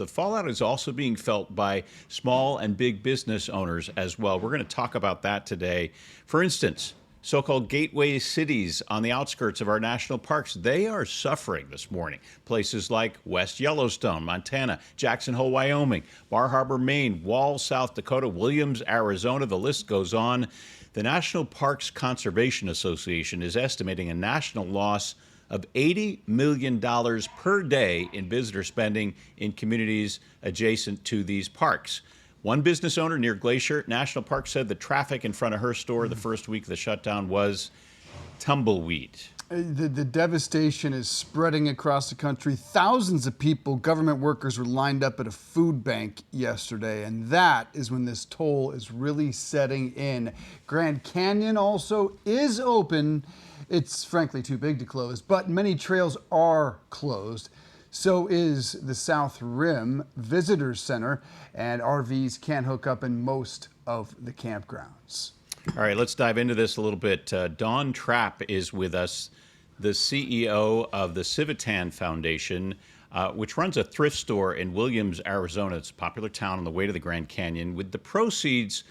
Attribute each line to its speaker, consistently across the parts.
Speaker 1: The fallout is also being felt by small and big business owners as well. We're going to talk about that today. For instance, so called gateway cities on the outskirts of our national parks, they are suffering this morning. Places like West Yellowstone, Montana, Jackson Hole, Wyoming, Bar Harbor, Maine, Walls, South Dakota, Williams, Arizona, the list goes on. The National Parks Conservation Association is estimating a national loss of $80 million per day in visitor spending in communities adjacent to these parks. One business owner near Glacier National Park said the traffic in front of her store the first week of the shutdown was tumbleweed.
Speaker 2: The devastation is spreading across the country. Thousands of people, government workers, were lined up at a food bank yesterday, and that is when this toll is really setting in. Grand Canyon also is open. It's frankly too big to close, but many trails are closed. So is the South Rim Visitor Center, and RVs can't hook up in most of the campgrounds.
Speaker 1: All right, let's dive into this a little bit. Dawn Trapp is with us, the CEO of the Civitan Foundation, which runs a thrift store in Williams, Arizona. It's a popular town on the way to the Grand Canyon, with the proceeds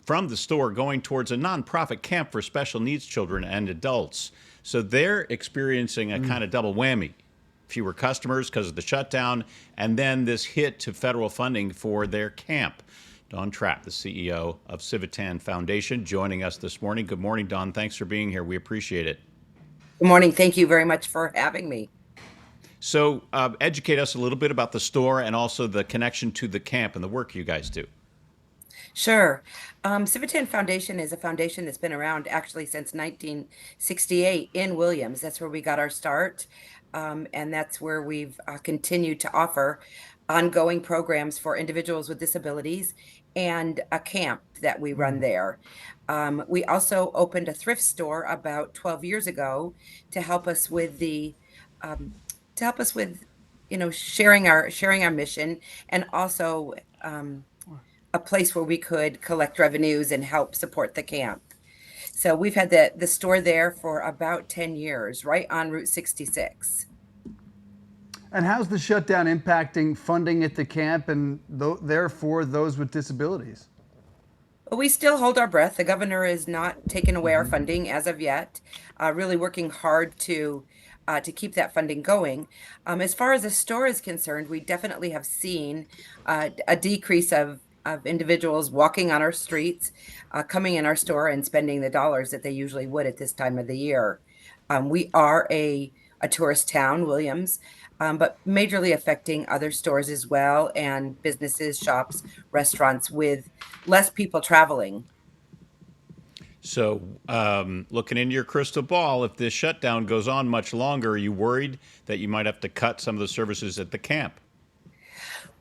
Speaker 1: from the store going towards a nonprofit camp for special needs children and adults. So they're experiencing a kind of double whammy. Fewer customers because of the shutdown, and then this hit to federal funding for their camp. Dawn Trapp, the CEO of Civitan Foundation, joining us this morning. Good morning, Dawn. Thanks for being here. We appreciate it.
Speaker 3: Good morning. Thank you very much for having me.
Speaker 1: So, educate us a little bit about the store and also the connection to the camp and the work you guys do.
Speaker 3: Sure. Civitan Foundation is a foundation that's been around actually since 1968 in Williams. That's where we got our start. And that's where we've continued to offer ongoing programs for individuals with disabilities and a camp that we run there. We also opened a thrift store about 12 years ago to help us with um, sharing our mission, and also a place where we could collect revenues and help support the camp. So we've had the store there for about 10 years, right on Route 66.
Speaker 2: And how's the shutdown impacting funding at the camp and therefore those with disabilities?
Speaker 3: But we still hold our breath. The governor is not taking away our funding as of yet, really working hard to keep that funding going. As far as the store is concerned, we definitely have seen a decrease of individuals walking on our streets, coming in our store and spending the dollars that they usually would at this time of the year. We are a tourist town, Williams, but majorly affecting other stores as well, and businesses, shops, restaurants with less people traveling.
Speaker 1: So, looking into your crystal ball, if this shutdown goes on much longer, are you worried that you might have to cut some of the services at the camp?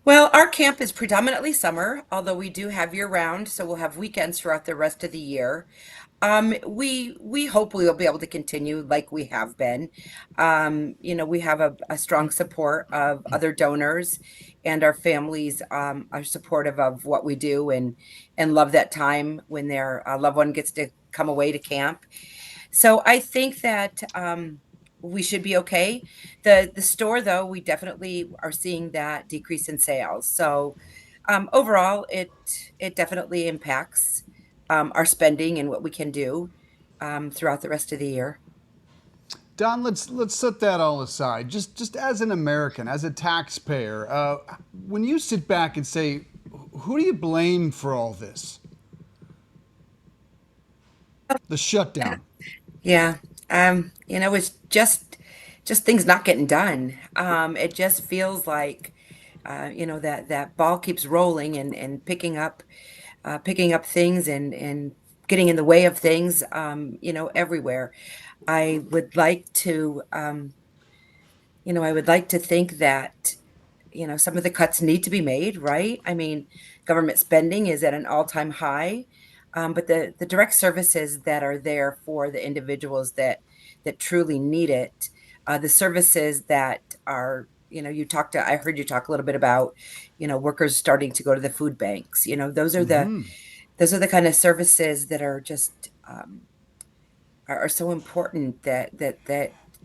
Speaker 3: Well, our camp is predominantly summer, although we do have year round, so we'll have weekends throughout the rest of the year. We hope we will be able to continue like we have been. We have a strong support of other donors, and our families are supportive of what we do, and love that time when their loved one gets to come away to camp. So I think that we should be okay. The store, though, we definitely are seeing that decrease in sales. So overall, it definitely impacts our spending and what we can do throughout the rest of the year.
Speaker 2: Don, let's set that all aside. Just as an American, as a taxpayer, when you sit back and say, who do you blame for all this? The shutdown.
Speaker 3: Yeah. It's just things not getting done. It just feels like that ball keeps rolling and picking up things and getting in the way of things, everywhere. I would like to, I would like to think that, some of the cuts need to be made, right? I mean, government spending is at an all-time high, but the direct services that are there for the individuals that truly need it, the services that are, I heard you talk a little bit about, workers starting to go to the food banks. Those are the kind of services that are just are so important that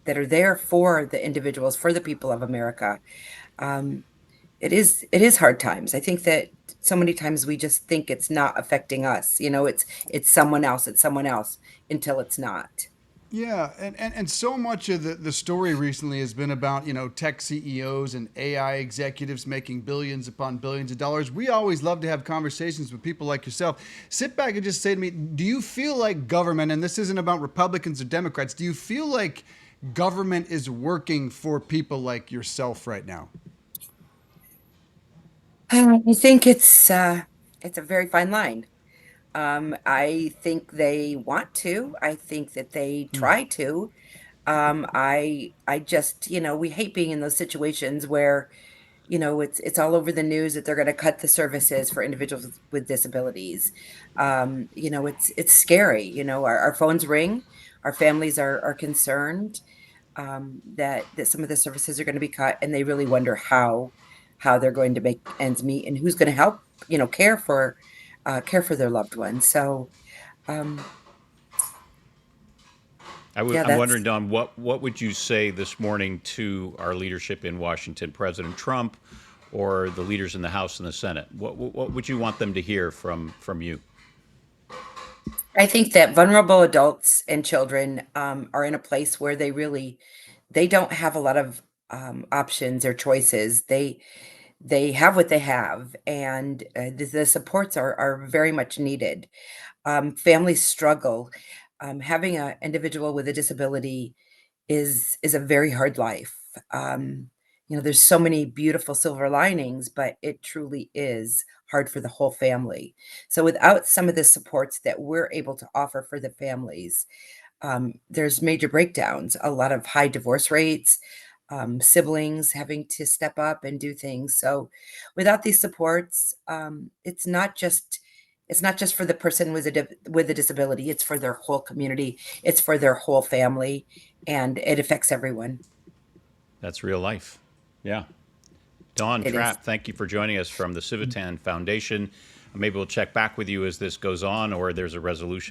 Speaker 3: are there for the individuals, for the people of America. Um, it is hard times. I think that so many times we just think it's not affecting us. It's someone else until it's not.
Speaker 2: Yeah, and so much of the story recently has been about, tech CEOs and AI executives making billions upon billions of dollars. We always love to have conversations with people like yourself. Sit back and just say to me, do you feel like government, and this isn't about Republicans or Democrats, do you feel like government is working for people like yourself right now?
Speaker 3: I think it's a very fine line. I think they want to. I think that they try to. I just, we hate being in those situations where, it's all over the news that they're going to cut the services for individuals with disabilities. It's scary. Our phones ring, our families are concerned, that some of the services are going to be cut, and they really wonder how they're going to make ends meet and who's going to help, care for their loved ones. So, um, yeah,
Speaker 1: I'm
Speaker 3: that's
Speaker 1: wondering, Don, what would you say this morning to our leadership in Washington, President Trump, or the leaders in the House and the Senate? What would you want them to hear from you?
Speaker 3: I think that vulnerable adults and children are in a place where they don't have a lot of options or choices. They have what they have, and the supports are very much needed. Families struggle. Having an individual with a disability is a very hard life. There's so many beautiful silver linings, but it truly is hard for the whole family. So without some of the supports that we're able to offer for the families, there's major breakdowns, a lot of high divorce rates, siblings having to step up and do things. So without these supports, it's not just for the person with a disability, it's for their whole community, it's for their whole family, and it affects everyone.
Speaker 1: That's real life. Yeah. Don
Speaker 3: It is.
Speaker 1: Trapp, thank you for joining us from the Civitan Foundation. Maybe we'll check back with you as this goes on or there's a resolution.